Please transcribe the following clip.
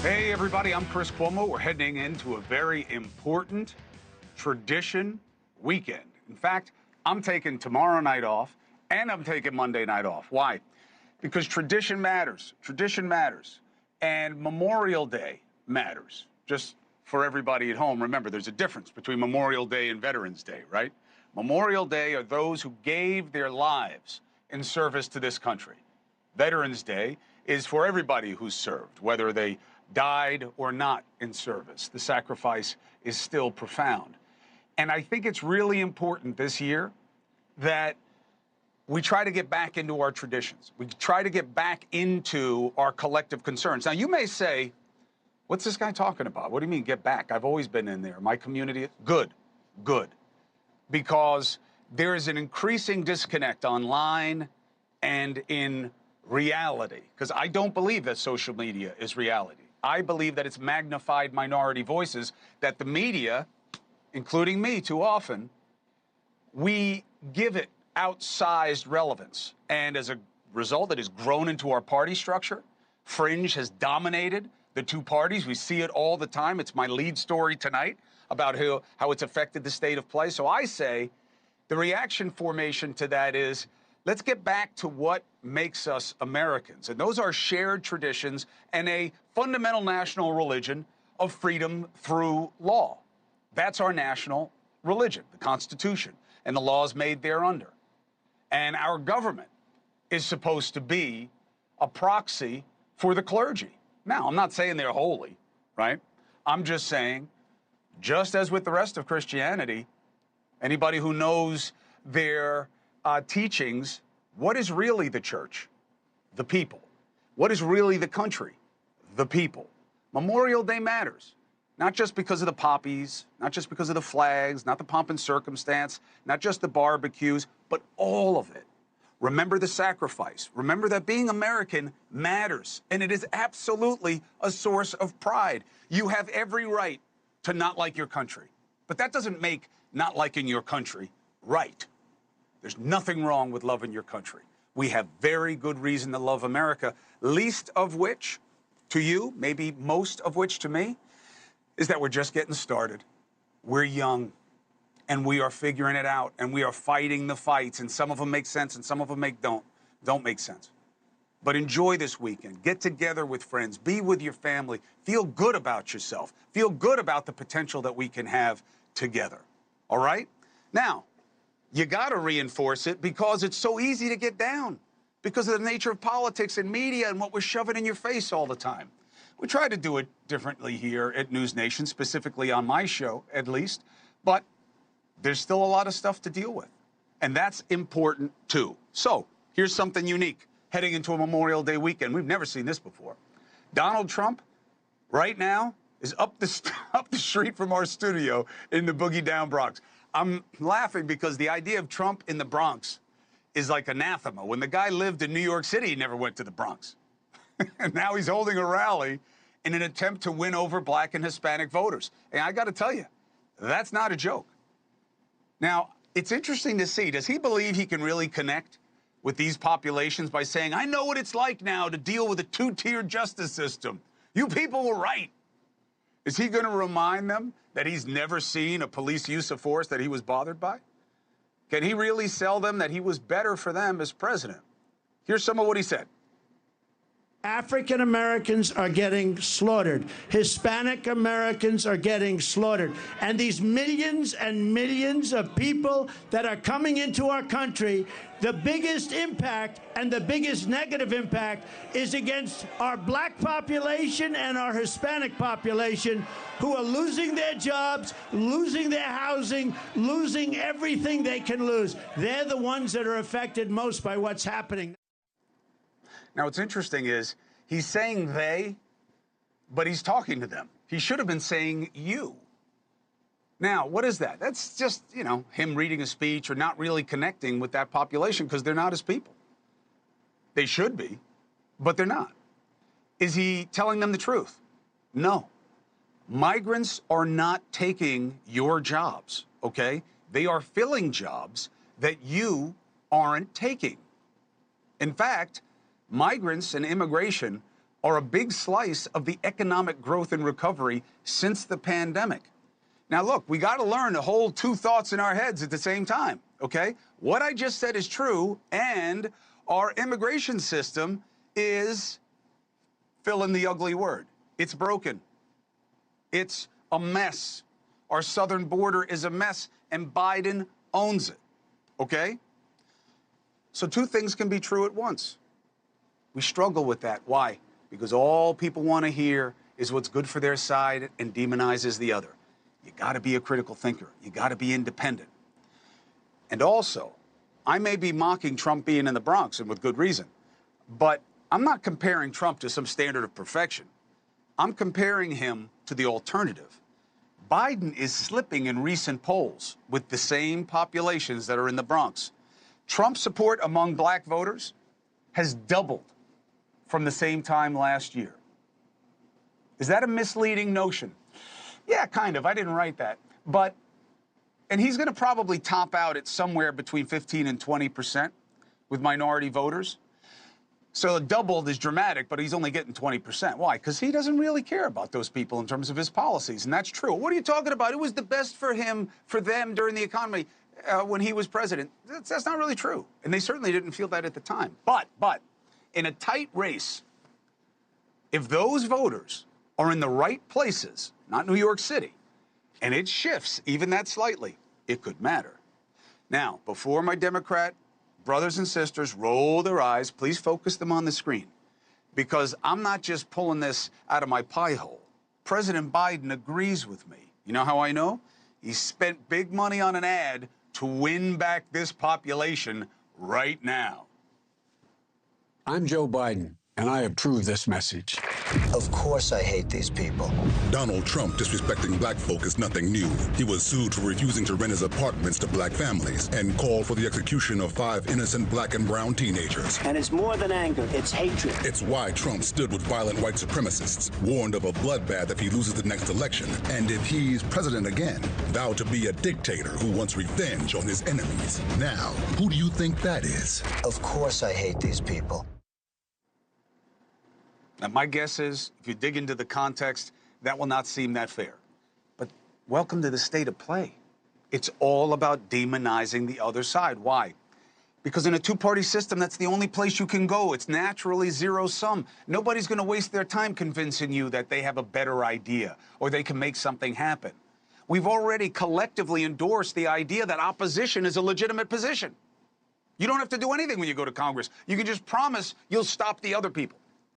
Hey, everybody, I'm Chris Cuomo. We're heading into a very important tradition weekend. In fact, I'm taking tomorrow night off and I'm taking Monday night off. Why? Because tradition matters. Tradition matters. And Memorial Day matters. Just for everybody at home, remember, there's a difference between Memorial Day and Veterans Day, right? Memorial Day are those who gave their lives in service to this country. Veterans Day is for everybody who's served, whether they died or not in service. The sacrifice is still profound. And I think it's really important this year that we try to get back into our traditions. We try to get back into our collective concerns. Now, you may say, what's this guy talking about? What do you mean get back? I've always been in there. My community, good. Because there is an increasing disconnect online and in reality, because I don't believe that social media is reality. I believe that it's magnified minority voices, that the media, including me too often, we give it outsized relevance. And as a result, it has grown into our party structure. Fringe has dominated the two parties. We see it all the time. It's my lead story tonight about how it's affected the state of play. So I say the reaction formation to that is, let's get back to what makes us Americans. And those are shared traditions and a fundamental national religion of freedom through law. That's our national religion, the Constitution, and the laws made thereunder. And our government is supposed to be a proxy for the clergy. Now, I'm not saying they're holy, right? I'm just saying, just as with the rest of Christianity, anybody who knows their teachings, what is really the church? The people. What is really the country? The people. Memorial Day matters, not just because of the poppies, not just because of the flags, not the pomp and circumstance, not just the barbecues, but all of it. Remember the sacrifice. Remember that being American matters, and it is absolutely a source of pride. You have every right to not like your country, but that doesn't make not liking your country right. There's nothing wrong with loving your country. We have very good reason to love America, least of which to you, maybe most of which to me, is that we're just getting started. We're young, and we are figuring it out, and we are fighting the fights, and some of them make sense, and some of them don't make sense. But enjoy this weekend. Get together with friends. Be with your family. Feel good about yourself. Feel good about the potential that we can have together. All right? Now, you got to reinforce it because it's so easy to get down because of the nature of politics and media and what we're shoving in your face all the time. We try to do it differently here at News Nation, specifically on my show, at least, but there's still a lot of stuff to deal with, and that's important, too. So here's something unique heading into a Memorial Day weekend. We've never seen this before. Donald Trump, right now, is up the street from our studio in the Boogie Down Bronx. I'm laughing because the idea of Trump in the Bronx is like anathema. When the guy lived in New York City, he never went to the Bronx. And now he's holding a rally in an attempt to win over black and Hispanic voters. And I got to tell you, that's not a joke. Now, it's interesting to see, does he believe he can really connect with these populations by saying, I know what it's like now to deal with a two-tiered justice system. You people were right. Is he going to remind them that he's never seen a police use of force that he was bothered by? Can he really sell them that he was better for them as president? Here's some of what he said. African Americans are getting slaughtered. Hispanic Americans are getting slaughtered. And these millions and millions of people that are coming into our country, the biggest impact and the biggest negative impact is against our black population and our Hispanic population, who are losing their jobs, losing their housing, losing everything they can lose. They're the ones that are affected most by what's happening. Now, what's interesting is he's saying they, but he's talking to them. He should have been saying you. Now, what is that? That's just, him reading a speech or not really connecting with that population because they're not his people. They should be, but they're not. Is he telling them the truth? No. Migrants are not taking your jobs, okay? They are filling jobs that you aren't taking. In fact, migrants and immigration are a big slice of the economic growth and recovery since the pandemic. Now, look, we got to learn to hold two thoughts in our heads at the same time, okay? What I just said is true, and our immigration system is, fill in the ugly word, it's broken. It's a mess. Our southern border is a mess, and Biden owns it, okay? So two things can be true at once. We struggle with that. Why? Because all people want to hear is what's good for their side and demonizes the other. You got to be a critical thinker. You got to be independent. And also, I may be mocking Trump being in the Bronx, and with good reason, but I'm not comparing Trump to some standard of perfection. I'm comparing him to the alternative. Biden is slipping in recent polls with the same populations that are in the Bronx. Trump's support among black voters has doubled from the same time last year. Is that a misleading notion? Yeah, kind of. I didn't write that. And he's going to probably top out at somewhere between 15 and 20% with minority voters. So doubled is dramatic, but he's only getting 20%. Why? Because he doesn't really care about those people in terms of his policies, and that's true. What are you talking about? It was the best for him, for them during the economy when he was president. That's not really true, and they certainly didn't feel that at the time. But in a tight race, if those voters are in the right places, not New York City, and it shifts even that slightly, it could matter. Now, before my Democrat brothers and sisters roll their eyes, please focus them on the screen, because I'm not just pulling this out of my pie hole. President Biden agrees with me. You know how I know? He spent big money on an ad to win back this population right now. I'm Joe Biden, and I approve this message. Of course I hate these people. Donald Trump disrespecting black folk is nothing new. He was sued for refusing to rent his apartments to black families and called for the execution of 5 innocent black and brown teenagers. And it's more than anger, it's hatred. It's why Trump stood with violent white supremacists, warned of a bloodbath if he loses the next election, and if he's president again, vowed to be a dictator who wants revenge on his enemies. Now, who do you think that is? Of course I hate these people. Now, my guess is, if you dig into the context, that will not seem that fair. But welcome to the state of play. It's all about demonizing the other side. Why? Because in a two-party system, that's the only place you can go. It's naturally zero-sum. Nobody's going to waste their time convincing you that they have a better idea or they can make something happen. We've already collectively endorsed the idea that opposition is a legitimate position. You don't have to do anything when you go to Congress. You can just promise you'll stop the other people.